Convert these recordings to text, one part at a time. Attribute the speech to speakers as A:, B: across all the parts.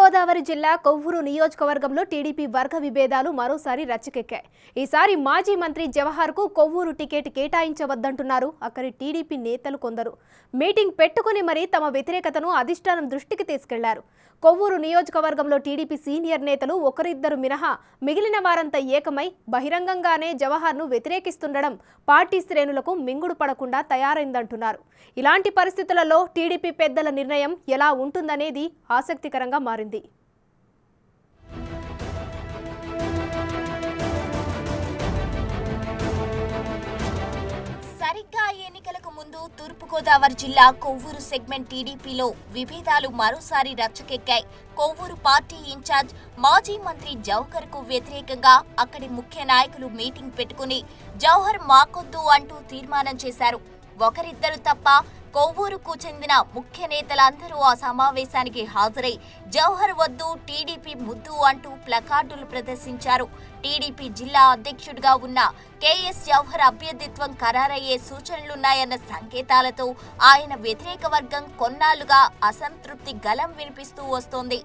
A: తూర్పుగోదావరి జిల్లా కొవ్వూరు నియోజకవర్గంలో టీడీపీ వర్గ విభేదాలు మరోసారి రచ్చకెక్కాయి. ఈసారి మాజీ మంత్రి జవహర్కు కొవ్వూరు టికెట్ కేటాయించవద్దంటున్నారు అక్కడి టీడీపీ నేతలు కొందరు. మీటింగ్ పెట్టుకుని మరీ తమ వ్యతిరేకతను అధిష్టానం దృష్టికి తీసుకెళ్లారు. కొవ్వూరు నియోజకవర్గంలో టీడీపీ సీనియర్ నేతలు ఒకరిద్దరు మినహా మిగిలిన వారంతా ఏకమై బహిరంగంగానే జవహర్ను వ్యతిరేకిస్తుండడం పార్టీ శ్రేణులకు మింగుడు పడకుండా తయారైందంటున్నారు. ఇలాంటి పరిస్థితులలో టీడీపీ పెద్దల నిర్ణయం ఎలా ఉంటుందనేది ఆసక్తికరంగా మారింది.
B: సరిగ్గా ఎన్నికలకు ముందు తూర్పుగోదావరి జిల్లా కొవ్వూరు సెగ్మెంట్ టీడీపీలో విభేదాలు మరోసారి రచ్చకెక్కాయి. కొవ్వూరు పార్టీ ఇన్ఛార్జ్ మాజీ మంత్రి జవహర్కు వ్యతిరేకంగా అక్కడి ముఖ్య నాయకులు మీటింగ్ పెట్టుకుని జవహర్ మాకొద్దు అంటూ తీర్మానం చేశారు. ఒకరిద్దరు తప్ప కొవ్వూరుకు చెందిన ముఖ్య నేతలందరూ ఆ సమావేశానికి హాజరై జవహర్ వద్దు, టీడీపీ ముద్దు అంటూ ప్లకార్డులు ప్రదర్శించారు. టీడీపీ జిల్లా అధ్యక్షుడిగా ఉన్న కేఎస్ జవహర్ అభ్యర్థిత్వం ఖరారయ్యే సూచనలున్నాయన్న సంకేతాలతో ఆయన వ్యతిరేక వర్గం కొన్నాళ్లుగా అసంతృప్తి గలం వినిపిస్తూ వస్తోంది.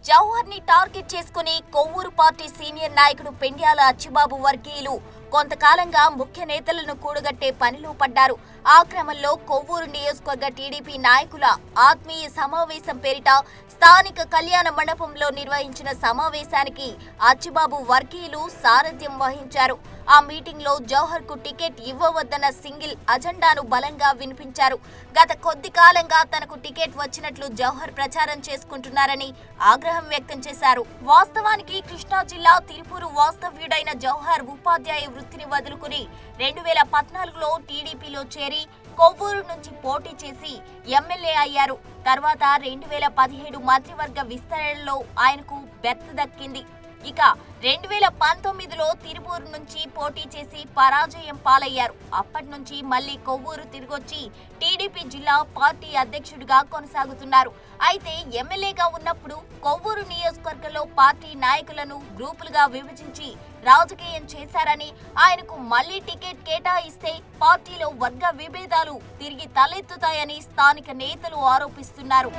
B: జవహర్ ని టార్గెట్ చేసుకుని కొవ్వూరు పార్టీ సీనియర్ నాయకుడు పెండ్యాల అచ్చిబాబు వర్గీయులు కొంతకాలంగా ముఖ్య నేతలను కూడగట్టే పనిలో పడ్డారు. ఆ క్రమంలో కొవ్వూరు నియోజకవర్గ టీడీపీ నాయకుల ఆత్మీయ సమావేశం పేరిట స్థానిక కళ్యాణ మండపంలో నిర్వహించిన సమావేశానికి అచ్చిబాబు వర్గీయులు సారథ్యం వహించారు. ఆ మీటింగ్ లో జవహర్ కు టికెట్ ఇవ్వవద్దన్న సింగిల్ అజెండాను బలంగా వినిపించారు. గత కొద్ది కాలంగా తనకు టికెట్ వచ్చినట్లు జవహర్ ప్రచారం చేసుకుంటున్నారని ఆగ్రహం వ్యక్తం చేశారు. వాస్తవానికి కృష్ణా జిల్లా తిరుపూరు వాస్తవ్యుడైన జవహర్ ఉపాధ్యాయ వృత్తిని వదులుకుని 2014లో టీడీపీలో చేరి కొవ్వూరు నుంచి పోటీ చేసి ఎమ్మెల్యే అయ్యారు. తర్వాత 2017 మంత్రివర్గ విస్తరణలో ఆయనకు బెర్త్ దక్కింది. ఇక 2019లో తిరుపూరు నుంచి పోటీ చేసి పరాజయం పాలయ్యారు. అప్పటి నుంచి మళ్లీ కొవ్వూరు తిరిగొచ్చి టీడీపీ జిల్లా పార్టీ అధ్యక్షుడిగా కొనసాగుతున్నారు. అయితే ఎమ్మెల్యేగా ఉన్నప్పుడు కొవ్వూరు నియోజకవర్గంలో పార్టీ నాయకులను గ్రూపులుగా విభజించి రాజకీయం చేశారని, ఆయనకు మళ్లీ టికెట్ కేటాయిస్తే పార్టీలో వర్గ విభేదాలు తిరిగి తలెత్తుతాయని స్థానిక నేతలు ఆరోపిస్తున్నారు.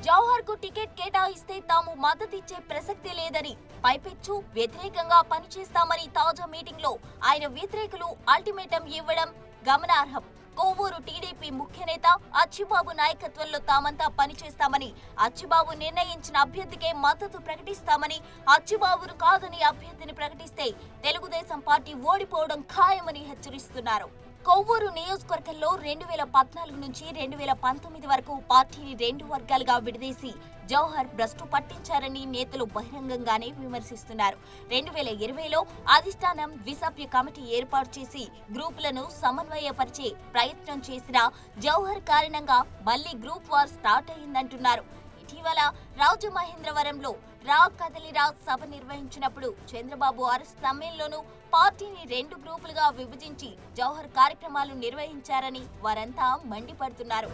B: జవహర్ కు టికెట్ కేటాయిస్తే తాము మద్దతిచ్చే ప్రసక్తి లేదని, పైపెచ్చు వ్యతిరేకంగా పనిచేస్తామని తాజా మీటింగ్ లో ఆయన వ్యతిరేకులు అల్టిమేటం ఇవ్వడం గమనార్హం. కొవ్వూరు టీడీపీ ముఖ్య నేత అచ్చిబాబు నాయకత్వంలో తామంతా పనిచేస్తామని, అచ్చిబాబు నిర్ణయించిన అభ్యర్థికే మద్దతు ప్రకటిస్తామని, అచ్చిబాబును కాదని అభ్యర్థిని ప్రకటిస్తే తెలుగుదేశం పార్టీ ఓడిపోవడం ఖాయమని హెచ్చరిస్తున్నారు. కొవ్వూరు నియోజకవర్గంలో 2014 నుంచి 2019 వరకు పార్టీని 2 వర్గాలుగా విడదీసి జవహర్ భ్రష్టు పట్టించారని నేతలు బహిరంగంగానే విమర్శిస్తున్నారు. 2020లో అధిష్టానం ద్విసభ్య కమిటీ ఏర్పాటు చేసి గ్రూపులను సమన్వయపరిచే ప్రయత్నం చేసిన జవహర్ కారణంగా మళ్లీ గ్రూప్ వార్ స్టార్ట్ అయిందంటున్నారు. ఇటీవల రాజమహేంద్రవరంలో రా కదలిరా సభ నిర్వహించినప్పుడు చంద్రబాబు అరెస్ట్ సమయంలోనూ పార్టీని 2 గ్రూపులుగా విభజించి జవహర్ కార్యక్రమాలు నిర్వహించారని వారంతా మండిపడుతున్నారు.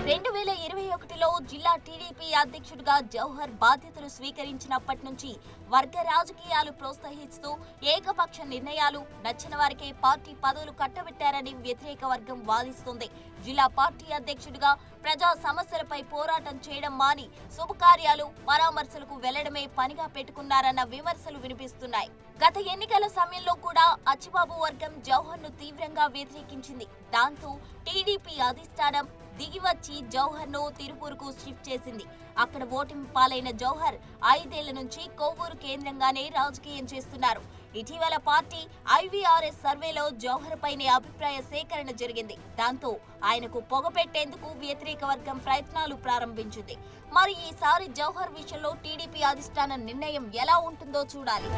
B: 2021లో జిల్లా టీడీపీ అధ్యక్షుడిగా జవహర్ బాధ్యతలు స్వీకరించినప్పటి నుంచి వర్గ రాజకీయాలు ప్రోత్సహిస్తూ ఏకపక్ష నిర్ణయాలు, నచ్చిన వారికే పార్టీ పదవులు కట్టబెట్టారని వ్యతిరేక వర్గం వాదిస్తోంది. జిల్లా పార్టీ అధ్యక్షుడిగా ప్రజా సమస్యలపై పోరాటం చేయడం మాని శుభకార్యాలు, పరామర్శలకు వెళ్లడమే పనిగా పెట్టుకున్నారన్న విమర్శలు వినిపిస్తున్నాయి. గత ఎన్నికల సమయంలో కూడా అచ్చిబాబు వర్గం జవహర్ ను తీవ్రంగా వ్యతిరేకించింది. దాంతో టీడీపీ అధిష్టానం దిగివచ్చి జవహర్ ను తిరుపూరుకు షిఫ్ట్ చేసింది. అక్కడ ఓటమి పాలైన జవహర్ 5 ఏళ్ల నుంచి కొవ్వూరు కేంద్రంగానే రాజకీయం చేస్తున్నారు. ఇటీవల పార్టీ IVRS సర్వేలో జవహర్ పైనే అభిప్రాయ సేకరణ జరిగింది. దాంతో ఆయనకు పొగపెట్టేందుకు వ్యతిరేక వర్గం ప్రయత్నాలు ప్రారంభించింది. మరి ఈసారి జవహర్ విషయంలో టీడీపీ అధిష్టాన నిర్ణయం ఎలా ఉంటుందో చూడాలి.